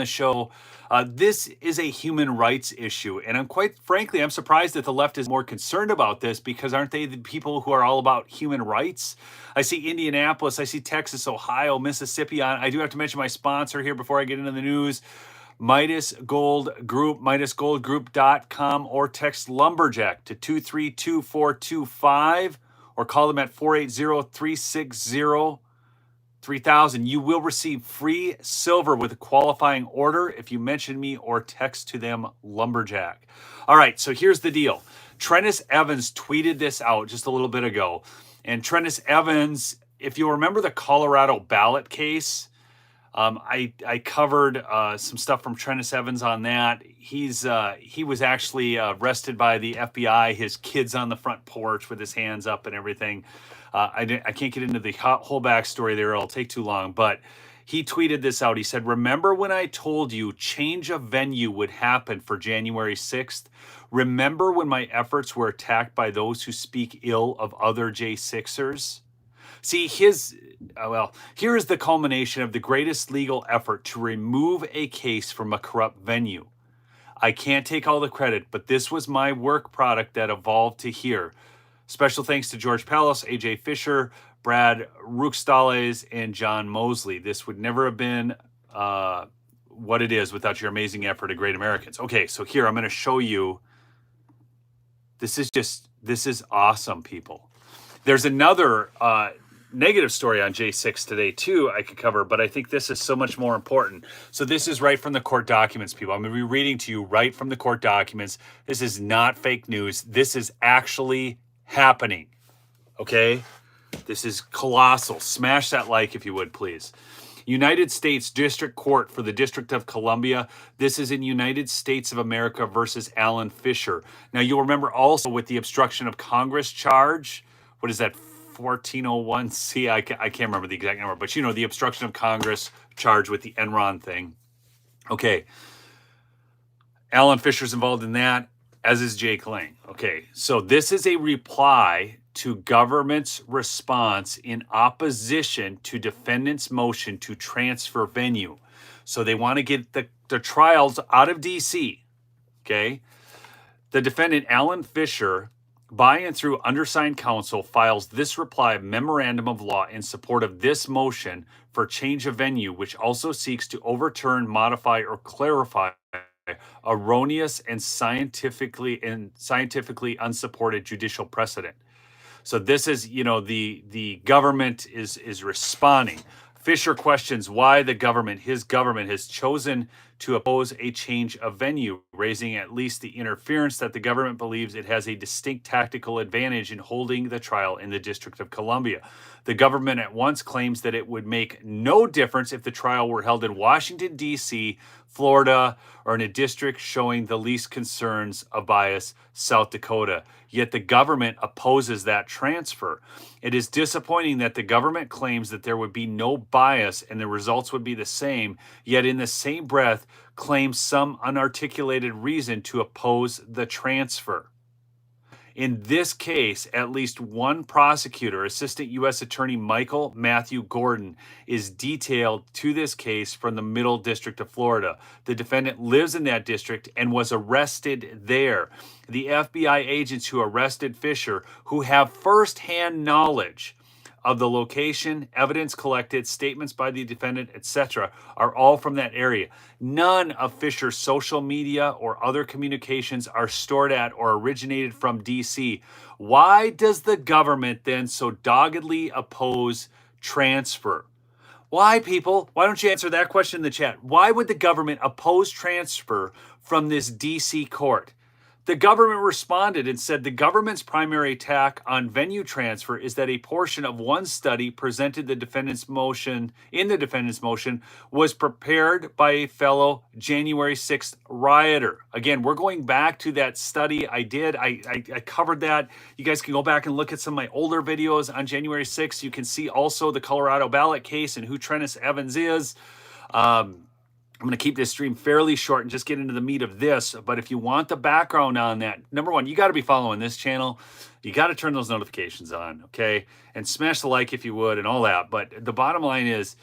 the show. This is a human rights issue, and I'm surprised that the left is more concerned about this, because aren't they the people who are all about human rights? I see Indianapolis, I see Texas, Ohio, Mississippi on. I do have to mention my sponsor here before I get into the news. Midas Gold Group, MidasGoldGroup.com, or text Lumberjack to 232-425, or call them at 480-360-3000. You will receive free silver with a qualifying order if you mention me or text to them Lumberjack. All right, so here's the deal. Trennis Evans tweeted this out just a little bit ago. And Trennis Evans, if you remember the Colorado ballot case, I covered some stuff from Trennis Evans on that. He was actually arrested by the FBI. His kid's on the front porch with his hands up and everything. I can't get into the whole backstory there. It'll take too long. But he tweeted this out. He said, "Remember when I told you change of venue would happen for January 6th? Remember when my efforts were attacked by those who speak ill of other J6ers?" See, here is the culmination of the greatest legal effort to remove a case from a corrupt venue. I can't take all the credit, but this was my work product that evolved to here. Special thanks to George Palos, AJ Fisher, Brad Ruxtales, and John Mosley. This would never have been what it is without your amazing effort of great Americans. Okay, so here I'm going to show you. This is awesome, people. There's another negative story on J6 today too I could cover, but I think this is so much more important. So this is right from the court documents, people. I'm going to be reading to you right from the court documents. This is not fake news. This is actually happening. Okay? This is colossal. Smash that like if you would, please. United States District Court for the District of Columbia. This is in United States of America versus Alan Fisher. Now, you'll remember also with the obstruction of Congress charge, what is that, 1401C? I can't remember the exact number, but you know, the obstruction of Congress charge with the Enron thing. Okay. Alan Fisher's involved in that, as is Jake Lang. Okay, so this is a reply to government's response in opposition to defendant's motion to transfer venue. So they want to get the trials out of D.C., okay? The defendant, Alan Fisher, by and through undersigned counsel, files this reply memorandum of law in support of this motion for change of venue, which also seeks to overturn, modify, or clarify erroneous and scientifically unsupported judicial precedent. So this is, you know, the government is responding. Fisher questions why his government has chosen to oppose a change of venue, raising at least the interference that the government believes it has a distinct tactical advantage in holding the trial in the District of Columbia. The government at once claims that it would make no difference if the trial were held in Washington, D.C., Florida, or in a district showing the least concerns of bias, South Dakota. Yet the government opposes that transfer. It is disappointing that the government claims that there would be no bias and the results would be the same, yet in the same breath claims some unarticulated reason to oppose the transfer. In this case, at least one prosecutor, Assistant U.S. Attorney Michael Matthew Gordon, is detailed to this case from the Middle District of Florida. The defendant lives in that district and was arrested there. The FBI agents who arrested Fisher, who have firsthand knowledge of the location, evidence collected, statements by the defendant, etc., are all from that area. None of Fisher's social media or other communications are stored at or originated from D.C. Why does the government then so doggedly oppose transfer? Why, people? Why don't you answer that question in the chat? Why would the government oppose transfer from this D.C. court? The government responded and said the government's primary attack on venue transfer is that a portion of one study presented in the defendant's motion was prepared by a fellow January 6th rioter. Again, we're going back to that study I did. I covered that. You guys can go back and look at some of my older videos on January 6th. You can see also the Colorado ballot case and who Trennis Evans is. I'm going to keep this stream fairly short and just get into the meat of this. But if you want the background on that, number one, you got to be following this channel. You got to turn those notifications on, okay? And smash the like if you would and all that. But the bottom line is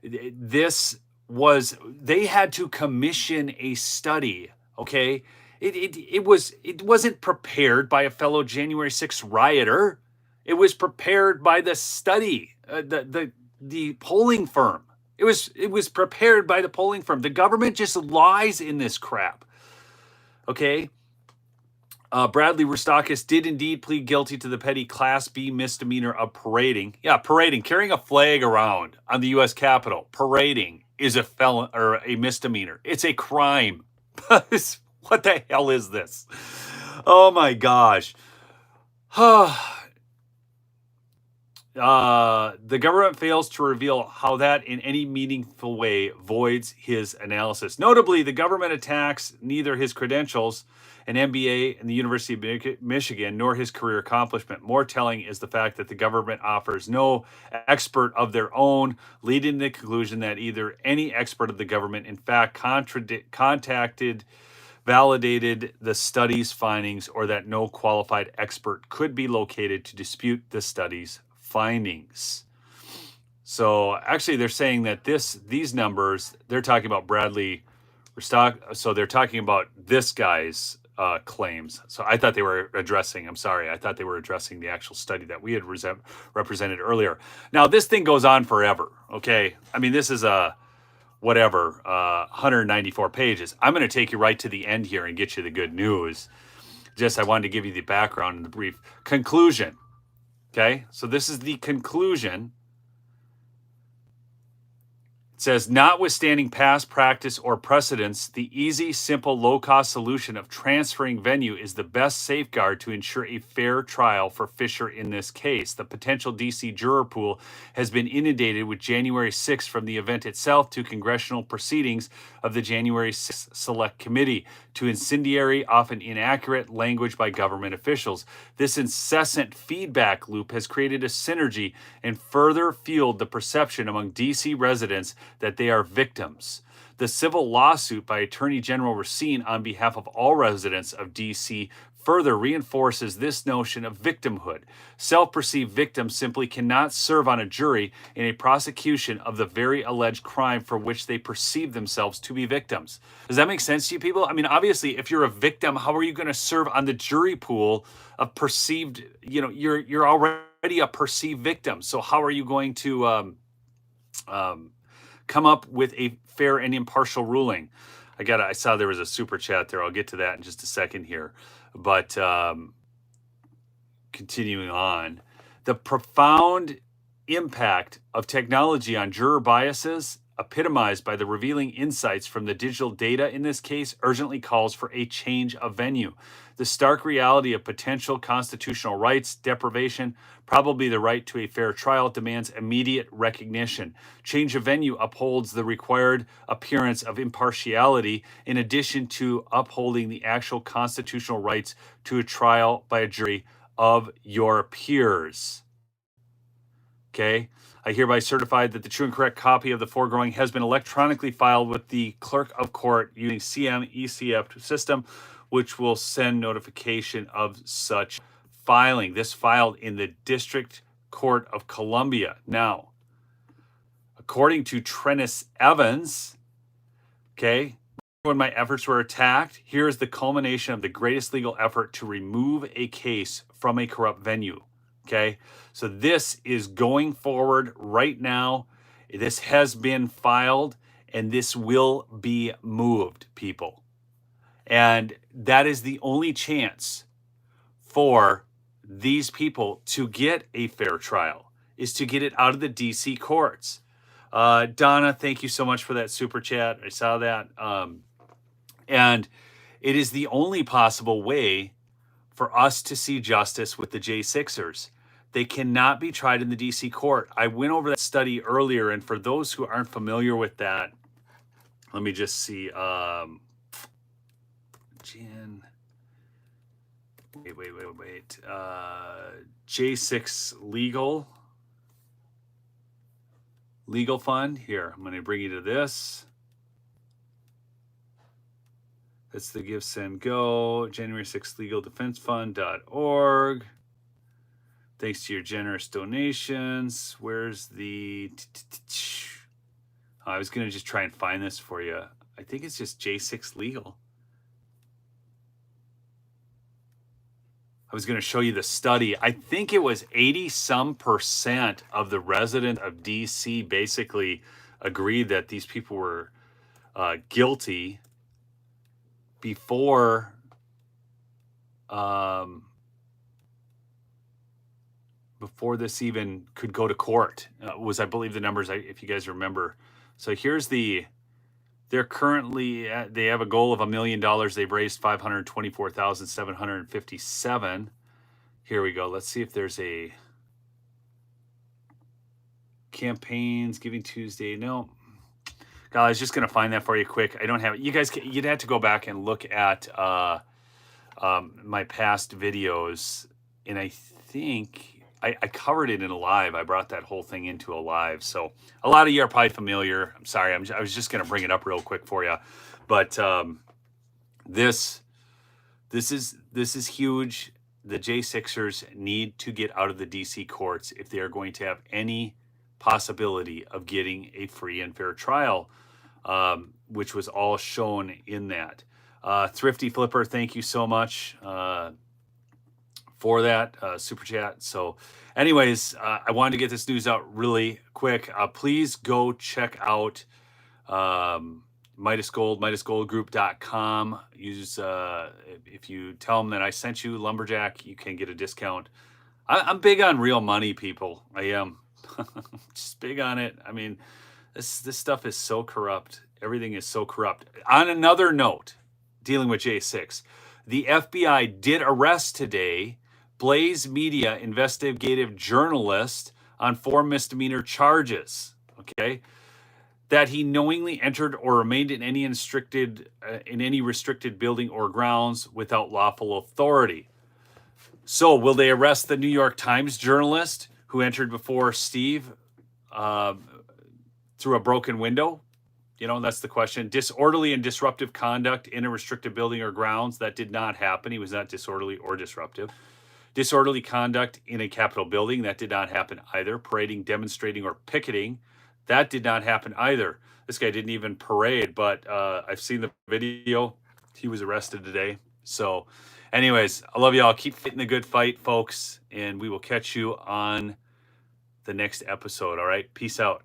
this was they had to commission a study. Okay, it wasn't prepared by a fellow January 6th rioter. It was prepared by the study, the polling firm. It was prepared by the polling firm. The government just lies in this crap. Okay. Bradley Rustakis did indeed plead guilty to the petty Class B misdemeanor of parading. Yeah, parading, carrying a flag around on the U.S. Capitol. Parading is a felon or a misdemeanor. It's a crime. What the hell is this? Oh my gosh. The government fails to reveal how that in any meaningful way voids his analysis. Notably, the government attacks neither his credentials, an MBA in the University of Michigan, nor his career accomplishment. More telling is the fact that the government offers no expert of their own, leading to the conclusion that either any expert of the government, in fact, contacted, validated the study's findings, or that no qualified expert could be located to dispute the study's findings. So actually they're saying that these numbers, they're talking about Bradley Rustock, so they're talking about this guy's claims. So I thought they were addressing, I thought they were addressing the actual study that we had represented earlier. Now this thing goes on forever, okay? I mean, this is a 194 pages. I'm going to take you right to the end here and get you the good news. I wanted to give you the background and the brief conclusion. Okay, so this is the conclusion. It says, notwithstanding past practice or precedents, the easy, simple, low-cost solution of transferring venue is the best safeguard to ensure a fair trial for Fisher in this case. The potential D.C. juror pool has been inundated with January 6th from the event itself to congressional proceedings of the January 6th Select Committee to incendiary, often inaccurate language by government officials. This incessant feedback loop has created a synergy and further fueled the perception among D.C. residents that they are victims. The civil lawsuit by Attorney General Racine on behalf of all residents of D.C. further reinforces this notion of victimhood. Self-perceived victims simply cannot serve on a jury in a prosecution of the very alleged crime for which they perceive themselves to be victims. Does that make sense to you people? I mean, obviously, if you're a victim, how are you going to serve on the jury pool of perceived, you're already a perceived victim. So how are you going to come up with a fair and impartial ruling? I saw there was a super chat there. I'll get to that in just a second here. But continuing on, the profound impact of technology on juror biases, epitomized by the revealing insights from the digital data in this case, urgently calls for a change of venue. The stark reality of potential constitutional rights deprivation, probably the right to a fair trial, demands immediate recognition. Change of venue upholds the required appearance of impartiality in addition to upholding the actual constitutional rights to a trial by a jury of your peers. Okay? I hereby certify that the true and correct copy of the foregoing has been electronically filed with the clerk of court using CM-ECF system, which will send notification of such filing. This filed in the District Court of Columbia. Now, according to Trennis Evans, okay, when my efforts were attacked, here is the culmination of the greatest legal effort to remove a case from a corrupt venue. Okay, so this is going forward right now. This has been filed and this will be moved, people. And that is the only chance for these people to get a fair trial, is to get it out of the DC courts. Donna, thank you so much for that super chat. I saw that. And it is the only possible way for us to see justice with the J6ers. They cannot be tried in the DC court. I went over that study earlier, and for those who aren't familiar with that, let me just see. Wait. J6 Legal Fund. Here, I'm going to bring you to this. That's the Give, Send, Go. January 6th LegalDefenseFund.org. Thanks to your generous donations. Where's the... I was going to just try and find this for you. I think it's just J6 Legal. I was going to show you the study. I think it was 80% of the resident of DC basically agreed that these people were guilty before this even could go to court. Was, I believe, the numbers, if you guys remember. So here's they're currently they have a goal of $1 million. They've raised 524,757. Here we go. Let's see if there's a campaigns, Giving Tuesday. No, God, I was just gonna find that for you quick. I don't have it. You guys, you'd have to go back and look at my past videos, and I think I covered it in a live. I brought that whole thing into a live. So a lot of you are probably familiar. I'm sorry. I was just going to bring it up real quick for you. But this is huge. The J6ers need to get out of the DC courts if they are going to have any possibility of getting a free and fair trial, which was all shown in that. Thrifty Flipper, thank you so much for that super chat. So anyways, I wanted to get this news out really quick. Please go check out Midas Gold, MidasGoldGroup.com. Use if you tell them that I sent you, Lumberjack, you can get a discount. I'm big on real money, people. I am just big on it. I mean, this stuff is so corrupt. Everything is so corrupt. On another note, dealing with J6, the FBI did arrest today Blaze Media investigative journalist on 4 misdemeanor charges. Okay, that he knowingly entered or remained in any restricted building or grounds without lawful authority. So, will they arrest the New York Times journalist who entered before Steve through a broken window? You know, that's the question. Disorderly and disruptive conduct in a restricted building or grounds. That did not happen. He was not disorderly or disruptive. Disorderly conduct in a Capitol building. That did not happen either. Parading, demonstrating, or picketing. That did not happen either. This guy didn't even parade, but I've seen the video. He was arrested today. So anyways, I love y'all. Keep fighting the good fight, folks. And we will catch you on the next episode. All right. Peace out.